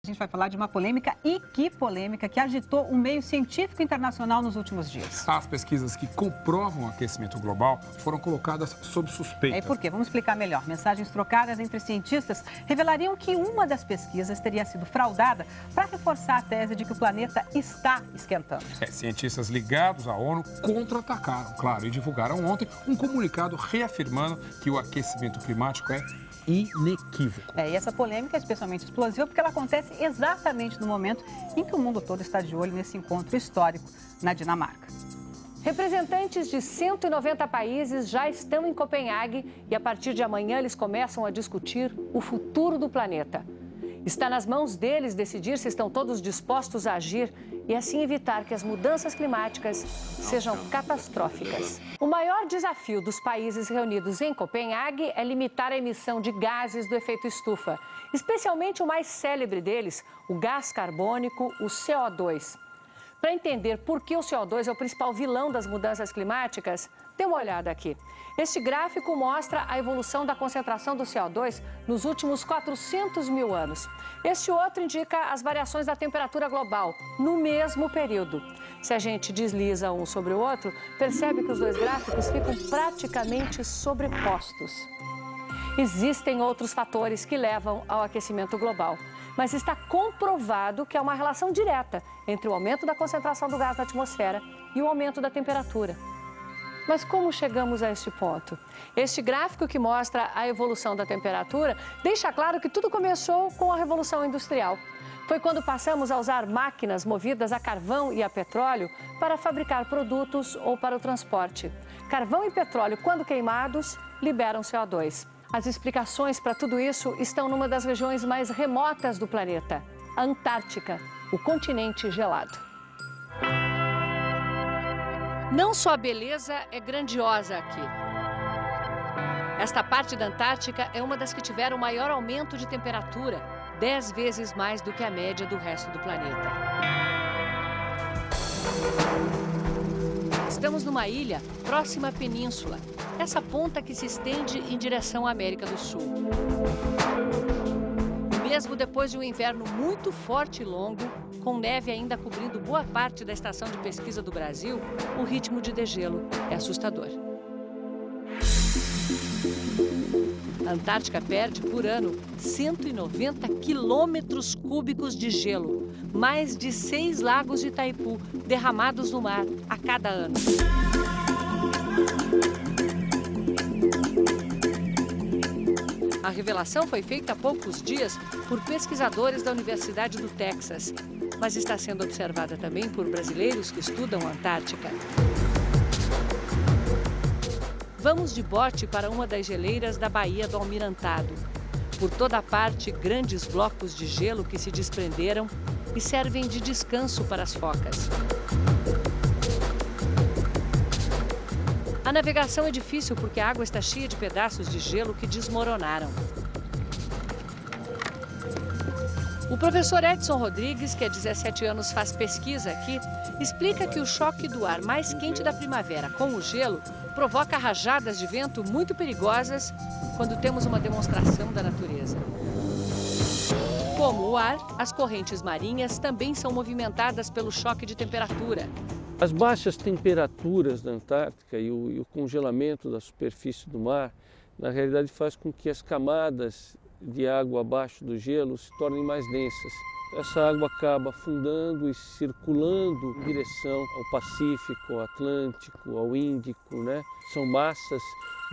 A gente vai falar de uma polêmica, e que polêmica, que agitou o meio científico internacional nos últimos dias. As pesquisas que comprovam o aquecimento global foram colocadas sob suspeita. E por quê? Vamos explicar melhor. Mensagens trocadas entre cientistas revelariam que uma das pesquisas teria sido fraudada para reforçar a tese de que o planeta está esquentando. Cientistas ligados à ONU contra-atacaram, claro, e divulgaram ontem um comunicado reafirmando que o aquecimento climático é inequívoco. E essa polêmica é especialmente explosiva porque ela acontece exatamente no momento em que o mundo todo está de olho nesse encontro histórico na Dinamarca. Representantes de 190 países já estão em Copenhague e a partir de amanhã eles começam a discutir o futuro do planeta. Está nas mãos deles decidir se estão todos dispostos a agir e assim evitar que as mudanças climáticas sejam catastróficas. O maior desafio dos países reunidos em Copenhague é limitar a emissão de gases do efeito estufa, especialmente o mais célebre deles, o gás carbônico, o CO2. Para entender por que o CO2 é o principal vilão das mudanças climáticas, dê uma olhada aqui. Este gráfico mostra a evolução da concentração do CO2 nos últimos 400 mil anos. Este outro indica as variações da temperatura global no mesmo período. Se a gente desliza um sobre o outro, percebe que os dois gráficos ficam praticamente sobrepostos. Existem outros fatores que levam ao aquecimento global, mas está comprovado que há uma relação direta entre o aumento da concentração do gás na atmosfera e o aumento da temperatura. Mas como chegamos a este ponto? Este gráfico que mostra a evolução da temperatura deixa claro que tudo começou com a Revolução Industrial. Foi quando passamos a usar máquinas movidas a carvão e a petróleo para fabricar produtos ou para o transporte. Carvão e petróleo, quando queimados, liberam CO2. As explicações para tudo isso estão numa das regiões mais remotas do planeta, a Antártica, o continente gelado. Não só a beleza é grandiosa aqui. Esta parte da Antártica é uma das que tiveram maior aumento de temperatura, 10 vezes mais do que a média do resto do planeta. Estamos numa ilha próxima à península, essa ponta que se estende em direção à América do Sul. Mesmo depois de um inverno muito forte e longo, com neve ainda cobrindo boa parte da estação de pesquisa do Brasil, o ritmo de degelo é assustador. A Antártica perde, por ano, 190 quilômetros cúbicos de gelo, mais de 6 lagos de Itaipu derramados no mar a cada ano. A revelação foi feita há poucos dias por pesquisadores da Universidade do Texas, mas está sendo observada também por brasileiros que estudam a Antártica. Vamos de bote para uma das geleiras da Baía do Almirantado. Por toda parte, grandes blocos de gelo que se desprenderam e servem de descanso para as focas. A navegação é difícil porque a água está cheia de pedaços de gelo que desmoronaram. O professor Edson Rodrigues, que há 17 anos faz pesquisa aqui, explica que o choque do ar mais quente da primavera com o gelo provoca rajadas de vento muito perigosas quando temos uma demonstração da natureza. Como o ar, as correntes marinhas também são movimentadas pelo choque de temperatura. As baixas temperaturas da Antártica e o congelamento da superfície do mar, na realidade, faz com que as camadas de água abaixo do gelo se tornem mais densas. Essa água acaba afundando e circulando em direção ao Pacífico, ao Atlântico, ao Índico, né? São massas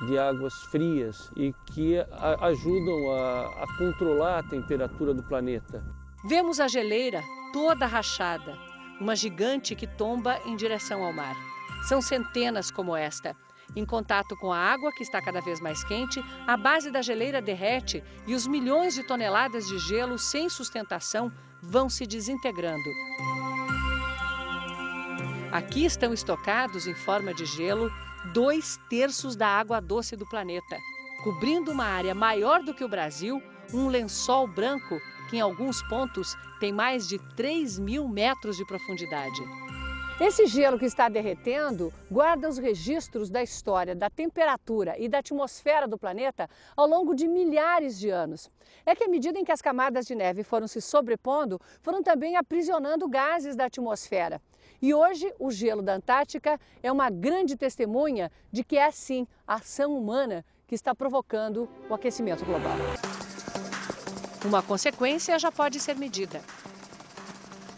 de águas frias e que ajudam a controlar a temperatura do planeta. Vemos a geleira toda rachada, uma gigante que tomba em direção ao mar. São centenas como esta. Em contato com a água, que está cada vez mais quente, a base da geleira derrete e os milhões de toneladas de gelo sem sustentação vão se desintegrando. Aqui estão estocados, em forma de gelo, 2/3 da água doce do planeta, cobrindo uma área maior do que o Brasil, um lençol branco que em alguns pontos tem mais de 3.000 metros de profundidade. Esse gelo que está derretendo guarda os registros da história, da temperatura e da atmosfera do planeta ao longo de milhares de anos. É que à medida em que as camadas de neve foram se sobrepondo, foram também aprisionando gases da atmosfera. E hoje o gelo da Antártica é uma grande testemunha de que é sim a ação humana que está provocando o aquecimento global. Uma consequência já pode ser medida.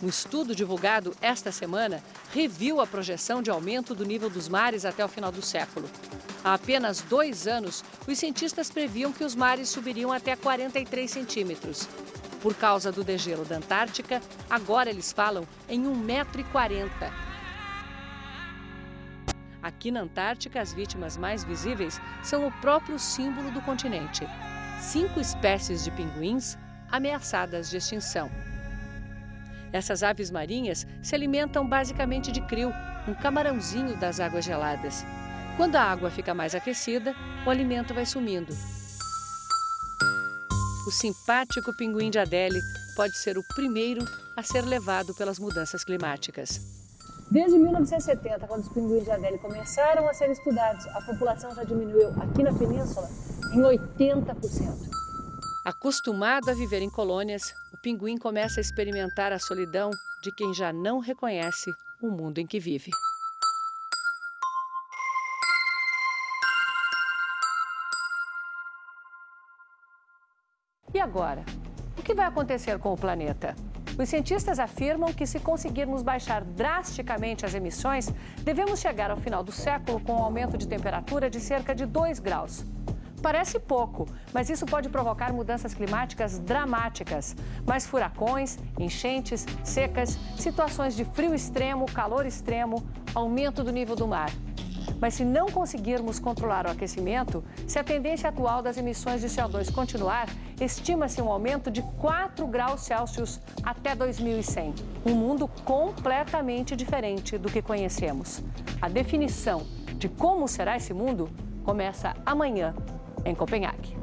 Um estudo divulgado esta semana reviu a projeção de aumento do nível dos mares até o final do século. Há apenas 2 anos, os cientistas previam que os mares subiriam até 43 centímetros. Por causa do degelo da Antártica, agora eles falam em 1,40 m. Aqui na Antártica, as vítimas mais visíveis são o próprio símbolo do continente. 5 espécies de pinguins ameaçadas de extinção. Essas aves marinhas se alimentam basicamente de krill, um camarãozinho das águas geladas. Quando a água fica mais aquecida, o alimento vai sumindo. O simpático pinguim de Adélie pode ser o primeiro a ser levado pelas mudanças climáticas. Desde 1970, quando os pinguins de Adélie começaram a ser estudados, a população já diminuiu aqui na península em 80%. Acostumado a viver em colônias, o pinguim começa a experimentar a solidão de quem já não reconhece o mundo em que vive. E agora? O que vai acontecer com o planeta? Os cientistas afirmam que, se conseguirmos baixar drasticamente as emissões, devemos chegar ao final do século com um aumento de temperatura de cerca de 2 graus. Parece pouco, mas isso pode provocar mudanças climáticas dramáticas. Mais furacões, enchentes, secas, situações de frio extremo, calor extremo, aumento do nível do mar. Mas se não conseguirmos controlar o aquecimento, se a tendência atual das emissões de CO2 continuar, estima-se um aumento de 4 graus Celsius até 2100. Um mundo completamente diferente do que conhecemos. A definição de como será esse mundo começa amanhã, em Copenhague.